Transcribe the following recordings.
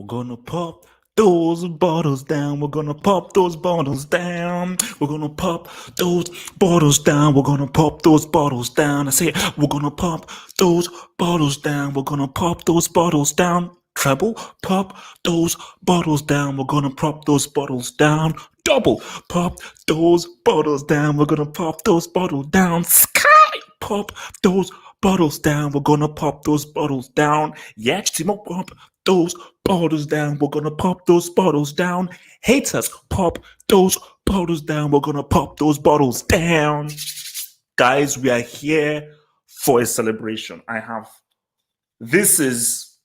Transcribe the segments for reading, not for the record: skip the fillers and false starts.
We're gonna pop those bottles down. We're gonna pop those bottles down. We're gonna pop those bottles down. We're gonna pop those bottles down. I say, we're gonna pop those bottles down. We're gonna pop those bottles down. Treble, pop those bottles down. We're gonna pop those bottles down. Double, pop those bottles down. We're gonna pop those bottles down. Sky, pop those bottles down. We're gonna pop those bottles down. Yeah, Timo, pop those bottles down. We're gonna pop those bottles down. Haters, pop those bottles down. We're gonna pop those bottles down. Guys, we are here for a celebration. This is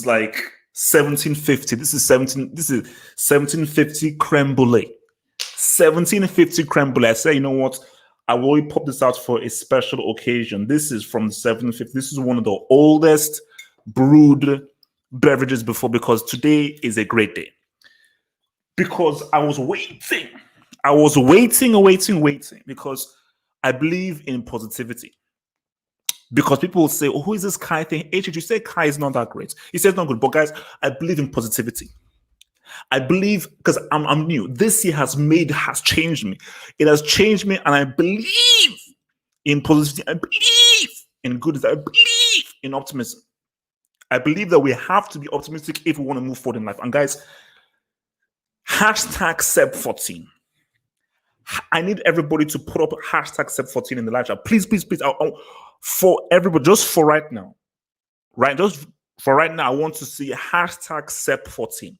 like 1750. This is 1750 creme brulee. 1750 creme brulee. I say, you know what? I will pop this out for a special occasion. This is from 1750. This is one of the oldest brewed beverages before, because today is a great day. Because I was waiting, because I believe in positivity. Because people will say, oh, who is this Kai thing? You say Kai is not that great. He says not good. But guys, I believe in positivity. I believe, because I'm new. This year has changed me. It has changed me, and I believe in positivity. I believe in goodness. I believe in optimism. I believe that we have to be optimistic if we want to move forward in life. And guys, hashtag Sep14. I need everybody to put up hashtag Sep14 in the live chat. Please. For everybody, just for right now. Just for right now, I want to see hashtag Sep14.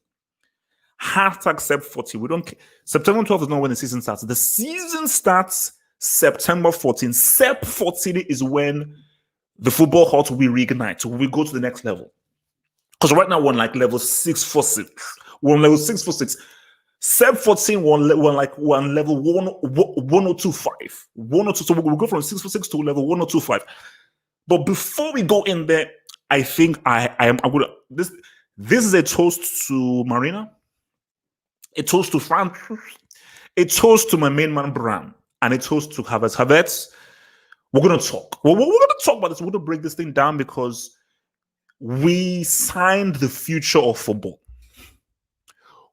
Hashtag Sep14. September 12th is not when the season starts. The season starts September 14. Sep14 is when the football heart will be reignited. We go to the next level. Because right now we're on like level 646. We're on level 646. Sep14 we're on level 1025. 102. So we'll go from 646 to level 1025. But before we go in there, I think I'm gonna this is a toast to Marina, a toast to France, a toast to my main man Bram, and a toast to Havertz. Havertz, we're gonna talk. We're gonna talk about this. We're gonna break this thing down, because we signed the future of football.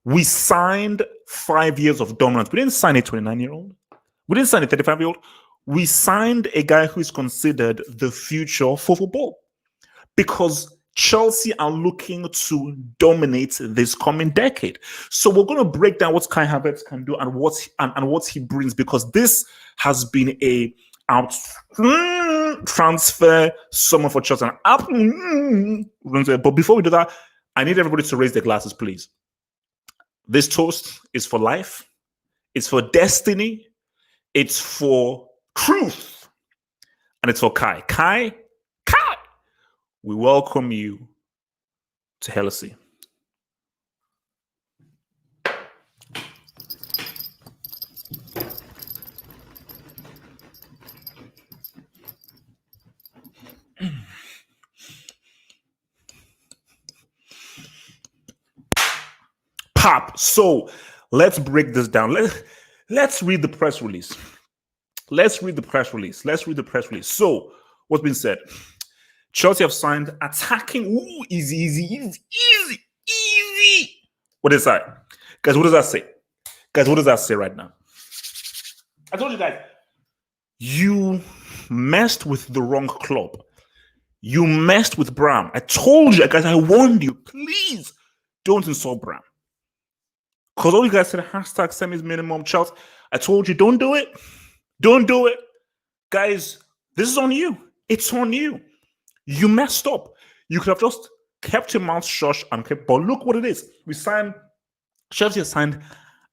We signed 5 years of dominance. We didn't sign a 29-year-old. We didn't sign a 35-year-old. We signed a guy who is considered the future for football, because Chelsea are looking to dominate this coming decade. So we're going to break down what Kai Havertz can do and what he brings, because this has been a transfer summer for Chelsea. But before we do that, I need everybody to raise their glasses, please. This toast is for life. It's for destiny. It's for truth. And it's for Kai. Kai, we welcome you to Yesssss. Pop. So let's break this down. Let's read the press release. So what's been said? Chelsea have signed attacking. Ooh, easy. What is that? Guys, what does that say? Guys, what does that say right now? I told you guys, you messed with the wrong club. You messed with Bram. I told you, guys, I warned you. Please don't insult Bram. Because all you guys said, hashtag Semi's minimum Chelsea. I told you, don't do it. Don't do it. Guys, this is on you. It's on you. You messed up. You could have just kept your mouth shut and kept, but look what it is. Chelsea has signed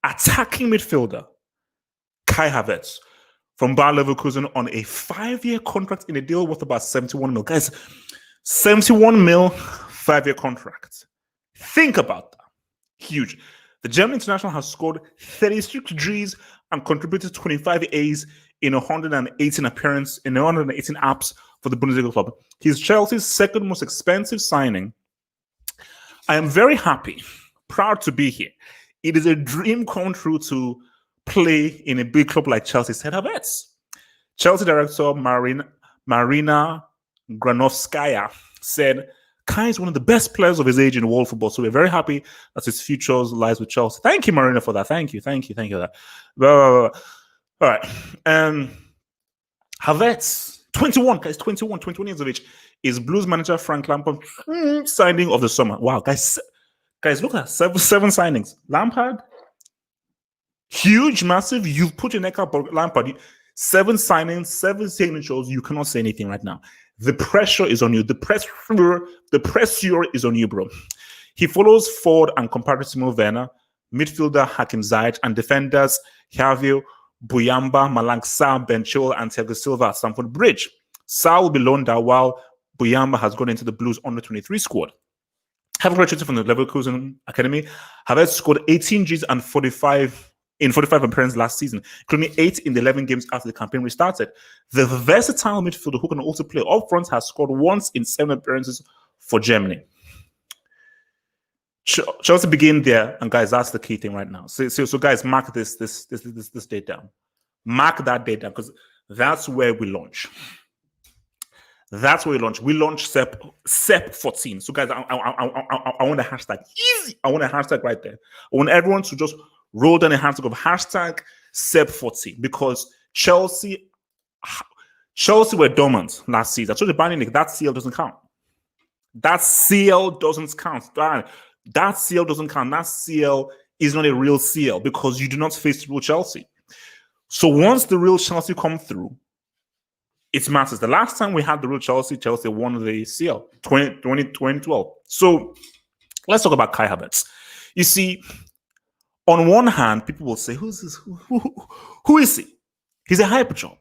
attacking midfielder Kai Havertz from Bayer Leverkusen on a 5-year contract in a deal worth about 71 mil. Guys, 71 mil, 5-year contract. Think about that. Huge. The German international has scored 36 Gs and contributed 25 As in 118 appearances, in 118 apps for the Bundesliga club. He's Chelsea's second most expensive signing. I am very happy, proud to be here. It is a dream come true to play in a big club like Chelsea, said Havertz. Chelsea director Marina Granovskaya said Kai is one of the best players of his age in world football, so we're very happy that his future lies with Chelsea. Thank you, Marina, for that. Thank you for that. All right. Havertz, 21, guys, 21 years of age, is Blues manager Frank Lampard signing of the summer. Wow, guys, look at that. Seven signings. Lampard, huge, massive. You've put your neck up, Lampard. 7 signings, 7 signatures. You cannot say anything right now. The pressure is on you. The pressure is on you, bro. He follows forward and Comparatimo Werner, midfielder Hakim Ziyech, and defenders Javier Buyamba, Malang Sarr, Ben Chilwell, and Thiago Silva at Stamford Bridge. Sarr will be loaned out while Buyamba has gone into the Blues under-23 squad. Having graduated from the Leverkusen Academy, Havertz scored 18 Gs and 45 appearances last season, including 8 in the 11 games after the campaign restarted. The versatile midfielder who can also play up front has scored once in 7 appearances for Germany. Chelsea begin there, and guys, that's the key thing right now. So guys, mark this date down. Mark that date down, because that's where we launch. That's where we launch. We launch SEP 14. So guys, I want a hashtag. Easy. I want a hashtag right there. I want everyone to just roll down a hashtag of hashtag SEP 14, because Chelsea were dormant last season. I told you, Bayern League, that CL doesn't count. That CL doesn't count. That CL doesn't count. That CL is not a real CL because you do not face real Chelsea. So once the real Chelsea come through, it matters. The last time we had the real Chelsea won the CL, 2012. So let's talk about Kai Havertz. You see, on one hand, people will say, who's this? Who is he? He's a hyper job.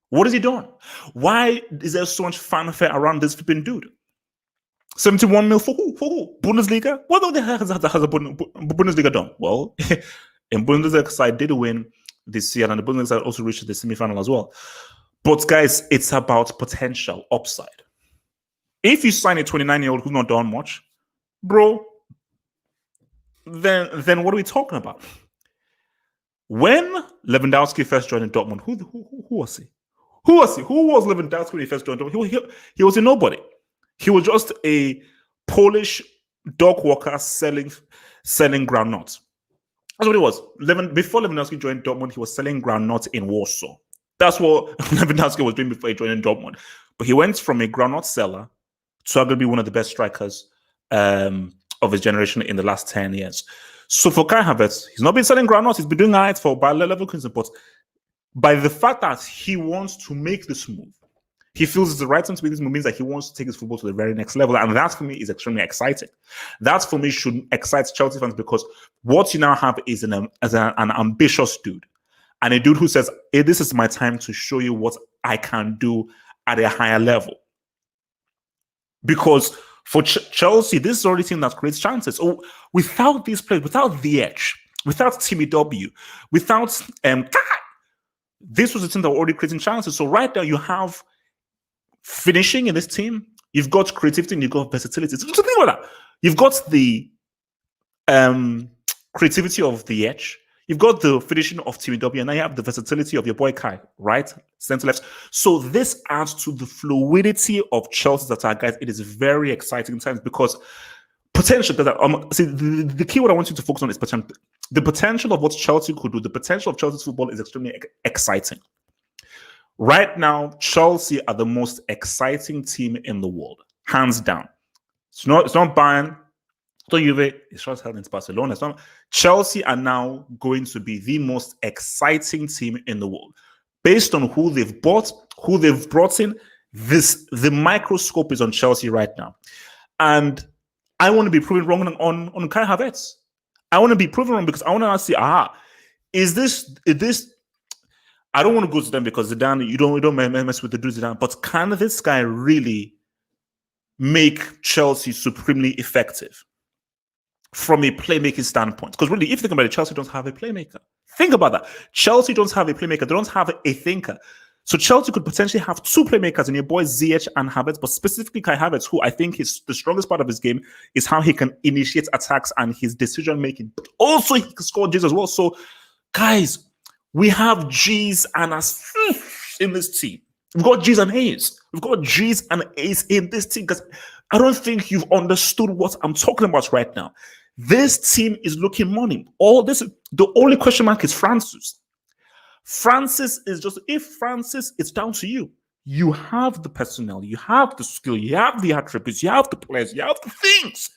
What has he done? Why is there so much fanfare around this flipping dude? 71 mil for who? For who? Bundesliga? What the heck has Bundesliga done? Well, in Bundesliga side did win this year, and the Bundesliga side also reached the semi-final as well. But guys, it's about potential upside. If you sign a 29-year-old who's not done much, bro, then what are we talking about? When Lewandowski first joined Dortmund, who was he? Who was Lewandowski when he first joined Dortmund? He was a nobody. He was just a Polish dog walker selling groundnuts. That's what he was. Before Lewandowski joined Dortmund, he was selling groundnuts in Warsaw. That's what Lewandowski was doing before he joined Dortmund. But he went from a groundnut seller to arguably one of the best strikers of his generation in the last 10 years. So for Kai Havertz, he's not been selling groundnuts. He's been doing it for Bayer Leverkusen. But by the fact that he wants to make this move, he feels it's the right time to make this move, means that he wants to take his football to the very next level. And that, for me, is extremely exciting. That, for me, should excite Chelsea fans, because what you now have is an ambitious dude. And a dude who says, hey, this is my time to show you what I can do at a higher level. Because for Chelsea, this is already a team that creates chances. So without these players, without the edge, without Timmy W, without this was a team that were already creating chances. So right now, you have finishing in this team, you've got creativity, and you've got versatility. So think about that. You've got the creativity of the edge, you've got the finishing of Timmy W, and now you have the versatility of your boy Kai, right? Center left. So this adds to the fluidity of Chelsea's attack, guys. It is very exciting times, because potential. See, the key word I want you to focus on is potential. The potential of what Chelsea could do, the potential of Chelsea's football is extrememly exciting. Right now, Chelsea are the most exciting team in the world, hands down. It's not Bayern, it's not Juve, it's just held in Barcelona. It's not. Chelsea are now going to be the most exciting team in the world, based on who they've bought, who they've brought in. The microscope is on Chelsea right now, and I want to be proven wrong on Kai Havertz. I want to be proven wrong because I want to see, is this? I don't want to go to them because Zidane, you don't mess with the dude Zidane, but can this guy really make Chelsea supremely effective from a playmaking standpoint? Because really, if you think about it, Chelsea don't have a playmaker. Think about that. Chelsea don't have a playmaker. They don't have a thinker. So Chelsea could potentially have 2 playmakers in your boy Ziyech and Havertz, but specifically Kai Havertz, who I think is the strongest part of his game is how he can initiate attacks and his decision making. But also he can score G's as well. So guys, we have G's and A's in this team. We've got G's and A's. We've got G's and A's in this team, because I don't think you've understood what I'm talking about right now. This team is looking money. The only question mark is Francis. Francis is just, if Francis, it's down to you. You have the personnel, you have the skill, you have the attributes, you have the players, you have the things.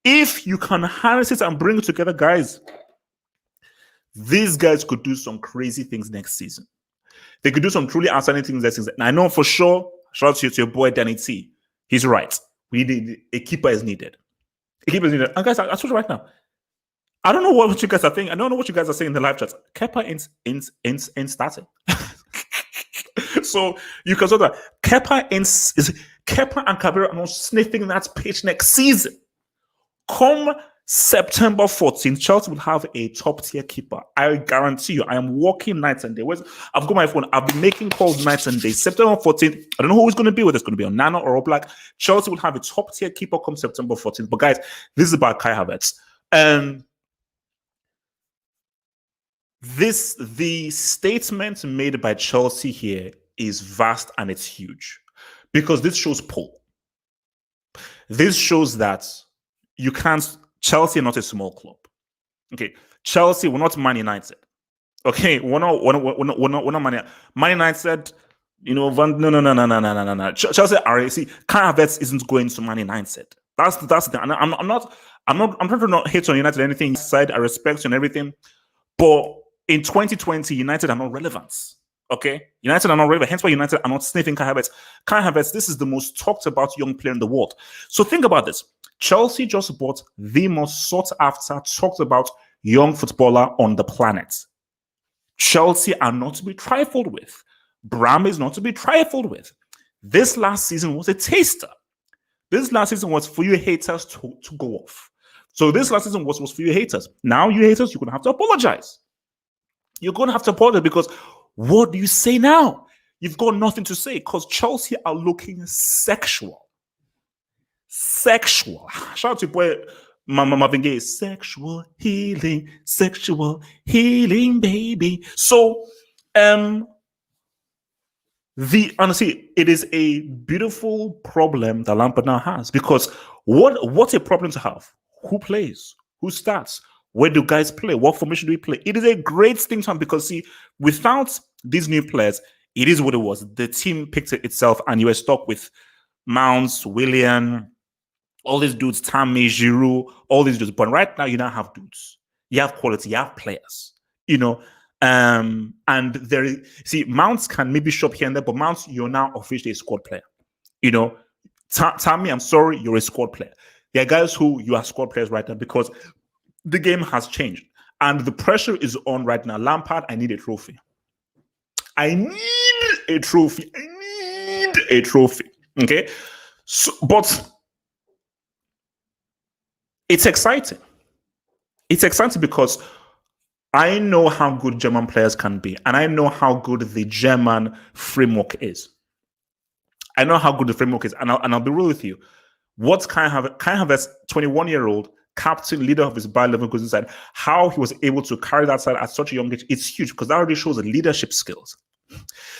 If you can harness it and bring it together, guys, these guys could do some crazy things next season. They could do some truly outstanding things next season. And I know for sure, shout out to your boy Danny T. He's right. We need a keeper is needed. A keeper is needed. And guys, I told you right now, I don't know what you guys are thinking. I don't know what you guys are saying in the live chat. Kepa ain't starting. So you can say that Kepa and Kabira are not sniffing that pitch next season. Come September 14th, Chelsea will have a top-tier keeper. I guarantee you, I am working nights and days. I've got my phone. I've been making calls nights and days. September 14th, I don't know who it's going to be, whether it's going to be on Nano or Oblak. Chelsea will have a top-tier keeper come September 14th. But guys, this is about Kai Havertz. The statement made by Chelsea here is vast and it's huge. Because this shows pull. This shows that you can't. Chelsea are not a small club. Okay, Chelsea, we're not Man United. Okay, we're not Man United. You know, no. Chelsea are. See, Kai Havertz isn't going to Man United. That's the thing. And I'm trying to not hate on United or anything. Side, I respect you and everything, but in 2020, United are not relevant. Okay, United are not relevant. Hence why United are not sniffing Kai Havertz. Kai Havertz, this is the most talked about young player in the world. So think about this. Chelsea just bought the most sought after, talked about young footballer on the planet. Chelsea are not to be trifled with. Bram is not to be trifled with. This last season was a taster. This last season was for you haters to go off. So this last season was for you haters. Now you haters, you're going to have to apologize. You're going to have to apologize because what do you say now? You've got nothing to say because Chelsea are looking sexual. Sexual. Shout out to boy Marvin Gaye. Sexual healing, baby. So, honestly, it is a beautiful problem that Lampard now has because what a problem to have. Who plays? Who starts? Where do guys play? What formation do we play? It is a great thing to have because see, without these new players, it is what it was. The team picked it itself, and you were stuck with Mounts, Willian, all these dudes, Tammy, Giroud, all these dudes. But right now, you don't have dudes. You have quality. You have players. You know, and there is, see, Mounts can maybe shop here and there, but Mounts, you're now officially a squad player. You know, Tammy, I'm sorry, you're a squad player. There are guys who you are squad players right now because the game has changed. And the pressure is on right now. Lampard, I need a trophy. I need a trophy. Okay? So, but it's exciting. It's exciting because I know how good German players can be. And I know how good the German framework is. I know how good the framework is. And I'll be real with you. What's Kai Havertz, 21-year-old, captain, leader of his Bayern Leverkusen side, how he was able to carry that side at such a young age, it's huge because that already shows the leadership skills.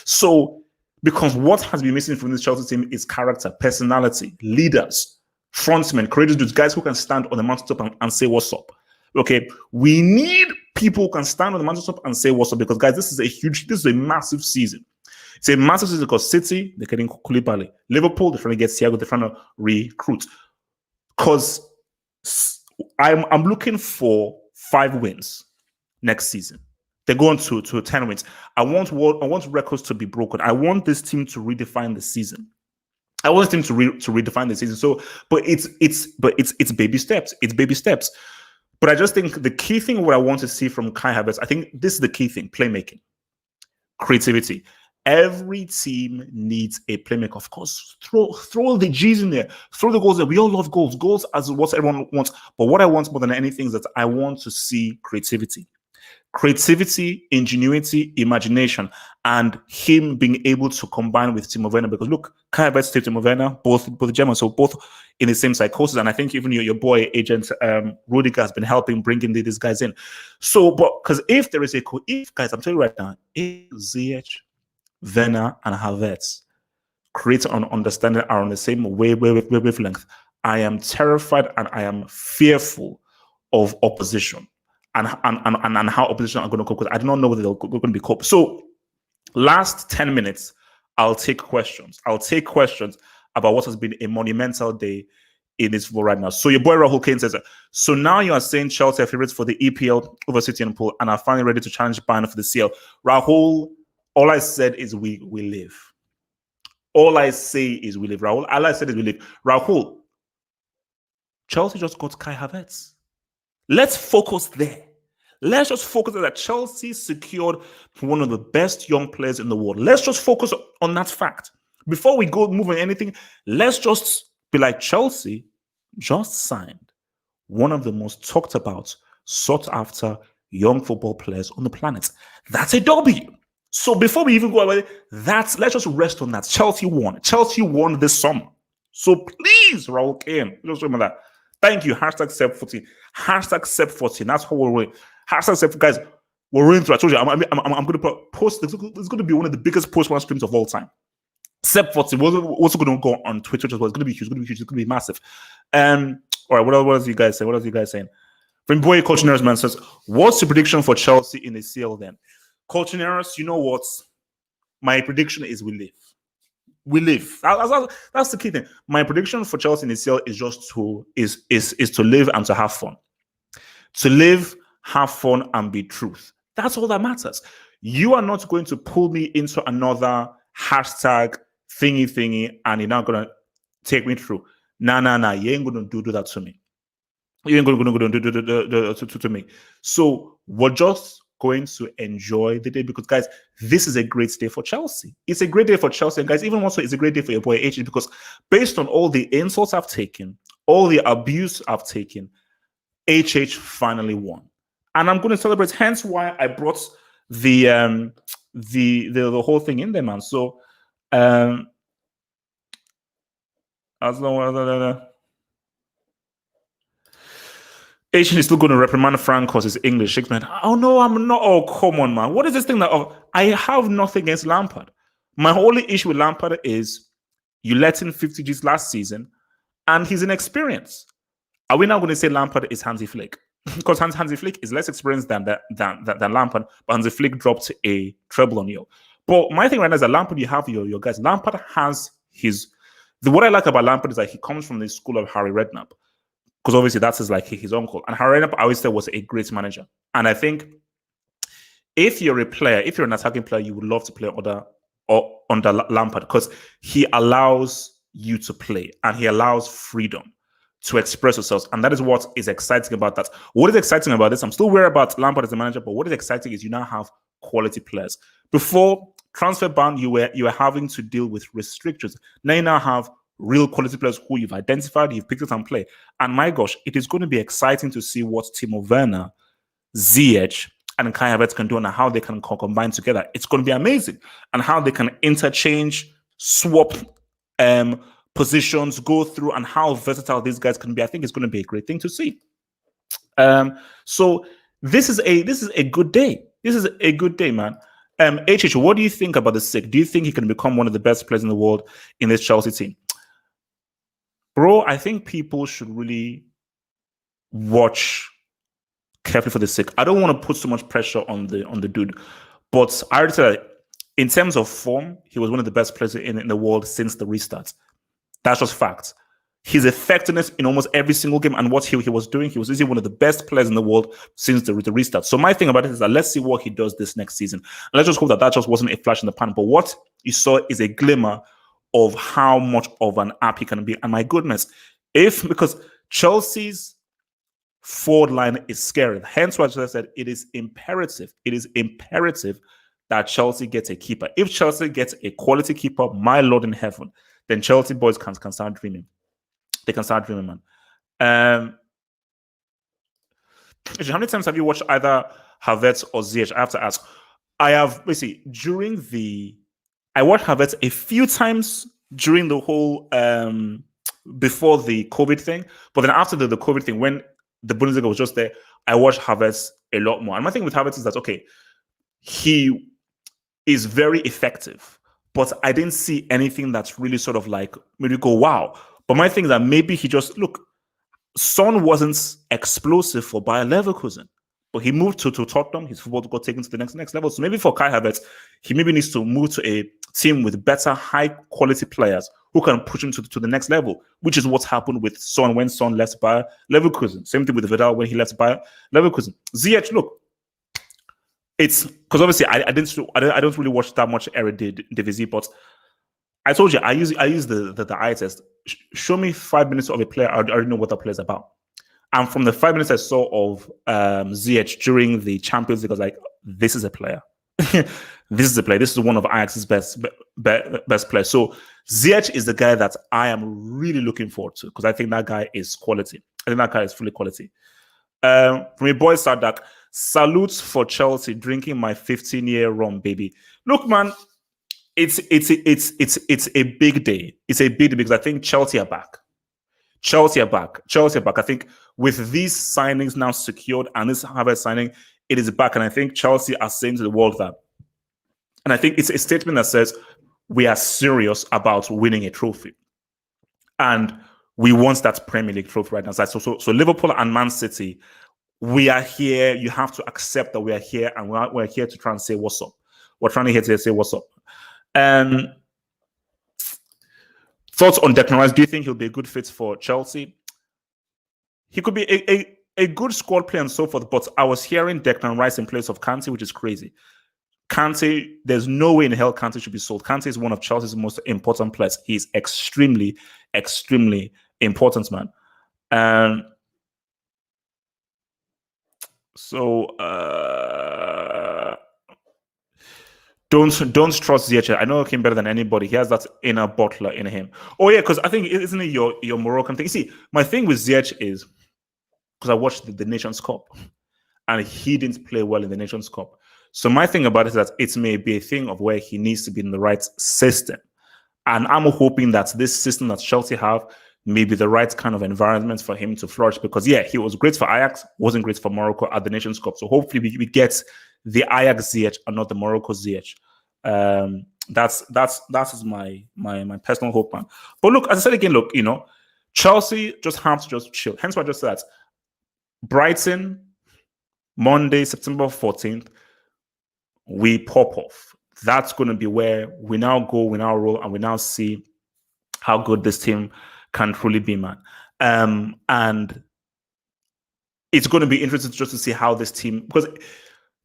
So, because what has been missing from this Chelsea team is character, personality, leaders, frontmen, courageous dudes, guys who can stand on the mountaintop and say what's up. Okay, we need people who can stand on the mountaintop and say what's up because, guys, this is a massive season. It's a massive season because City, they're getting Koulibaly. Liverpool, they're trying to get Thiago, they're trying to recruit. Because I'm looking for 5 wins next season. They're going to 10 wins. I want records to be broken. I want this team to redefine the season. I want this team to redefine the season. So, but it's baby steps. It's baby steps. But I just think the key thing what I want to see from Kai Havertz, I think this is the key thing: playmaking, creativity. Every team needs a playmaker. Of course, throw the G's in there. Throw the goals there. We all love goals. Goals as what everyone wants. But what I want more than anything is that I want to see creativity. Creativity, ingenuity, imagination, and him being able to combine with Timo Werner. Because look, Kai Havertz, Timo Werner, both Germans, so both in the same psychosis. And I think even your boy agent Rudiger has been helping bringing these guys in. So, but because if there is guys, I'm telling you right now, if Ziyech, Werner and Havertz create an understanding are on the same wavelength. I am terrified and I am fearful of opposition and how opposition are going to cope, because I do not know whether they're going to be cope. So last 10 minutes, I'll take questions. I'll take questions about what has been a monumental day in this football right now. So your boy Rahul Kane says, so now you are saying Chelsea are favorites for the EPL over City and Pool and are finally ready to challenge Bayern for the CL. Rahul, all I said is we live. All I say is we live, Rahul. All I said is we live. Rahul, Chelsea just got Kai Havertz. Let's focus there. Let's just focus on that Chelsea secured one of the best young players in the world. Let's just focus on that fact. Before we go move on anything, let's just be like, Chelsea just signed one of the most talked about, sought after young football players on the planet. That's a W. So before we even go away, let's just rest on that. Chelsea won. Chelsea won this summer. So please, Rahul Kane, just remember that. Thank you. Hashtag Sep14. Hashtag Sep14. That's how we're running. Hashtag Sep, guys. We're running through. I told you, I'm going to post. It's going to be one of the biggest post-one streams of all time. Sep14. We're also going to go on Twitter as well. It's going to be huge. It's going to be huge. It's going to be massive. All right. What else you guys say? What else you guys saying? From boy Colchoneros man says, what's the prediction for Chelsea in the CL then? Colchoneros, you know what? My prediction is we live. We live. That's the key thing. My prediction for Chelsea in the CL is just to live and to have fun. To live, have fun, and be truth. That's all that matters. You are not going to pull me into another hashtag thingy, and you're not gonna take me through. Nah. You ain't gonna do that to me. You ain't gonna do to me. So we're just going to enjoy the day, because guys, this is a great day for Chelsea. It's a great day for Chelsea, and guys, even more so, it's a great day for your boy HH, because based on all the insults I've taken, all the abuse I've taken, HH finally won, and I'm going to celebrate. Hence, why I brought the whole thing in there, man. So, as long as Asian is still going to reprimand Frank because he's English. Shakespeare, oh no, I'm not. Oh, come on, man. What is this thing that I have nothing against Lampard? My only issue with Lampard is you let him 50 Gs last season and he's inexperienced. Are we now going to say Lampard is Hansi Flick? Because Hansi Flick is less experienced than Lampard, but Hansi Flick dropped a treble on you. But my thing right now is that Lampard, you have your guys. Lampard has what I like about Lampard is that he comes from the school of Harry Redknapp. Because obviously that's his uncle. And Harry Redknapp, I always said, was a great manager. And I think if you're a player, if you're an attacking player, you would love to play under Lampard, because he allows you to play and he allows freedom to express yourselves. And that is what is exciting about that. What is exciting about this? I'm still worried about Lampard as a manager, but what is exciting is you now have quality players. Before transfer ban, you were having to deal with restrictions. Now you now have real quality players who you've identified, you've picked up and play. And my gosh, it is going to be exciting to see what Timo Werner, Ziyech, and Kai Havertz can do and how they can combine together. It's going to be amazing. And how they can interchange, swap positions, go through, and how versatile these guys can be. I think it's going to be a great thing to see. So this is a good day. This is a good day, man. HH, what do you think about the sick? Do you think he can become one of the best players in the world in this Chelsea team? Bro, I think people should really watch carefully for the sick. I don't want to put so much pressure on the dude, but I already said that in terms of form, he was one of the best players in the world since the restart. That's just fact. His effectiveness in almost every single game and what he was doing, he was easily one of the best players in the world since the restart. So my thing about it is that let's see what he does this next season. And let's just hope that just wasn't a flash in the pan. But what you saw is a glimmer of how much of an app he can be. And my goodness, because Chelsea's forward line is scary. Hence why I said it is imperative that Chelsea gets a keeper. If Chelsea gets a quality keeper, my Lord in heaven, then Chelsea boys can start dreaming. They can start dreaming, man. How many times have you watched either Havertz or Ziyech? I have to ask. I have, I watched Havertz a few times during the whole, before the COVID thing. But then after the COVID thing, when the Bundesliga was just there, I watched Havertz a lot more. And my thing with Havertz is that, okay, he is very effective. but I didn't see anything that's really sort of like made me go, wow. But my thing is that maybe he just, look, Son wasn't explosive for Bayer Leverkusen, but he moved to Tottenham. His football got taken to the next level. So maybe for Kai Havertz, he maybe needs to move to a team with better, high quality players who can push him to the next level, which is what's happened with Son when Son left Bayer Leverkusen. Same thing with Vidal when he left Bayer Leverkusen. Ziyech, look, it's because obviously I don't really watch that much Eredivisie, but I told you I use the eye test. Show me 5 minutes of a player, I already know what the player is about. And from the 5 minutes I saw of Ziyech during the Champions League, I was like, this is a player. This is a player. This is one of Ajax's best players. So Ziyech is the guy that I am really looking forward to because I think that guy is quality. I think that guy is fully quality. From a boy Sadak, salutes for Chelsea drinking my 15-year rum, baby. Look, man, it's a big day. It's a big day because I think Chelsea are back. Chelsea are back. I think with these signings now secured and this Havertz signing, it is back. And I think Chelsea are saying to the world that, and I think it's a statement that says we are serious about winning a trophy. And we want that Premier League trophy right now. So Liverpool and Man City, we are here. You have to accept that we are here and we're here to try and say what's up. We're trying to say what's up. Thoughts on Declan Rice? Do you think he'll be a good fit for Chelsea? He could be a good squad player and so forth, but I was hearing Declan Rice in place of Kante, which is crazy. Kante, there's no way in hell Kante should be sold. Kante is one of Chelsea's most important players. He's extremely, extremely important, man. Don't trust Ziyech. I know him better than anybody. He has that inner butler in him. Oh yeah, because I think isn't it your Moroccan thing? You see, my thing with Ziyech is because I watched the Nations Cup and he didn't play well in the Nations Cup. So my thing about it is that it may be a thing of where he needs to be in the right system. And I'm hoping that this system that Chelsea have may be the right kind of environment for him to flourish. Because yeah, he was great for Ajax, wasn't great for Morocco at the Nations Cup. So hopefully we get the Ajax Ziyech and not the Morocco Ziyech. That is my personal hope, man. But look, as I said again, look, Chelsea just have to just chill. Hence why I just said that. Brighton, Monday, September 14th, we pop off. That's going to be where we now go, we now roll, and we now see how good this team can truly be, man. And it's going to be interesting just to see how this team, because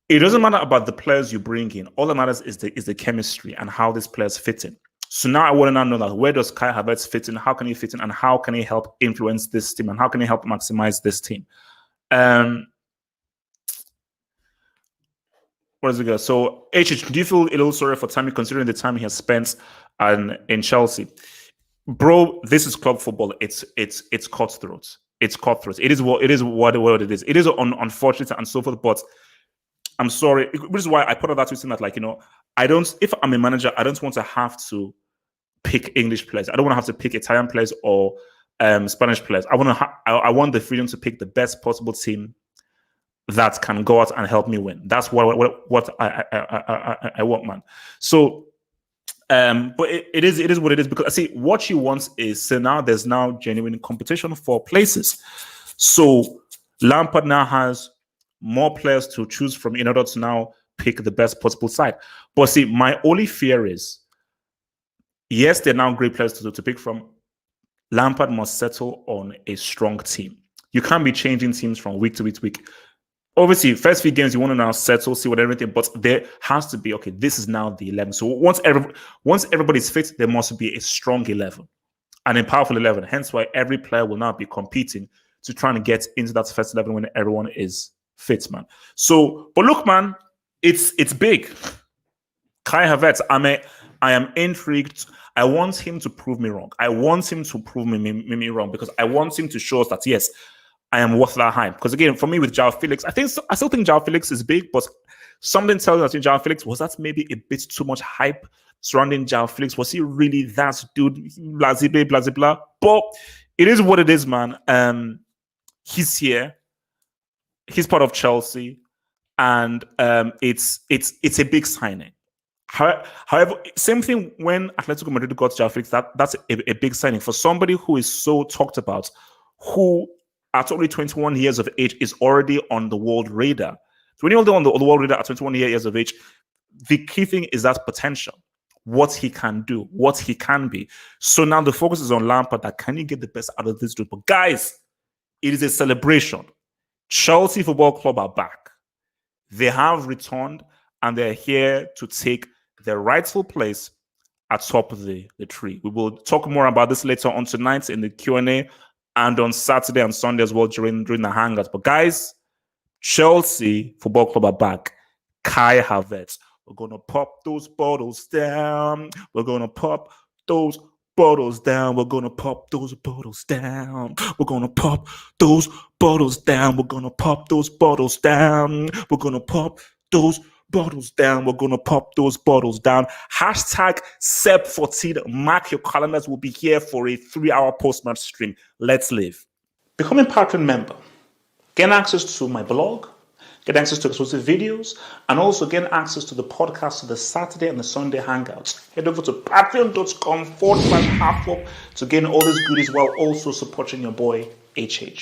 it doesn't matter about the players you bring in. All that matters is the chemistry and how these players fit in. So now I want to now know that where does Kai Havertz fit in? How can he fit in? And how can he help influence this team? And how can he help maximize this team? What does it go? So, HH, do you feel a little sorry for Tammy considering the time he has spent in Chelsea? Bro, this is club football. It's cutthroat. It's cutthroat. It is what it is. It is unfortunate and so forth. But I'm sorry, which is why I put out that tweet saying that, like, I don't. If I'm a manager, I don't want to have to pick English players. I don't want to have to pick Italian players or Spanish players. I want the freedom to pick the best possible team that can go out and help me win. That's what I want, man. So, but it is what it is, because I see what you want is, so now there's now genuine competition for places. So Lampard now has more players to choose from in order to now pick the best possible side. But see, my only fear is, yes, they're now great players to pick from. Lampard must settle on a strong team. You can't be changing teams from week to week. Obviously, first few games, you want to now settle, see what everything, but there has to be, okay, this is now the 11. So once everybody's fit, there must be a strong 11 and a powerful 11. Hence why every player will now be competing to try and get into that first 11 when everyone is fit, man. So, but look, man, it's big. Kai Havertz, I am intrigued. I want him to prove me wrong. I want him to prove me wrong, because I want him to show us that, yes, I am worth that hype. Because again, for me with João Felix, I still think João Felix is big, but something tells me that João Felix, was that maybe a bit too much hype surrounding João Felix? Was he really that dude? Blah, blah, blah, blah. But it is what it is, man. He's here. He's part of Chelsea, and it's a big signing. However, same thing when Atletico Madrid got Joao Felix. That's a big signing for somebody who is so talked about, who at only 21 years of age is already on the world radar. So when you're on the world radar at 21 years of age, the key thing is that potential, what he can do, what he can be. So now the focus is on Lampard. That can you get the best out of this dude? But guys, it is a celebration. Chelsea Football Club are back. They have returned and they're here to take their rightful place atop the tree. We will talk more about this later on tonight in the Q&A and on Saturday and Sunday as well during the hangouts. But guys, Chelsea Football Club are back. Kai Havertz. We're going to pop those bottles down. We're going to pop those bottles down. We're going to pop those bottles down. We're going to pop those bottles down. We're going to pop those bottles down. We're going to pop those bottles down. We're going to pop those bottles down. Hashtag Sep14. Mark your calendars. We'll be here for a 3-hour post-match stream. Let's live. Become a Patreon member. Gain access to my blog, get access to exclusive videos, and also get access to the podcast of the Saturday and the Sunday hangouts. Head over to patreon.com/halfwop to gain all these goodies while also supporting your boy HH.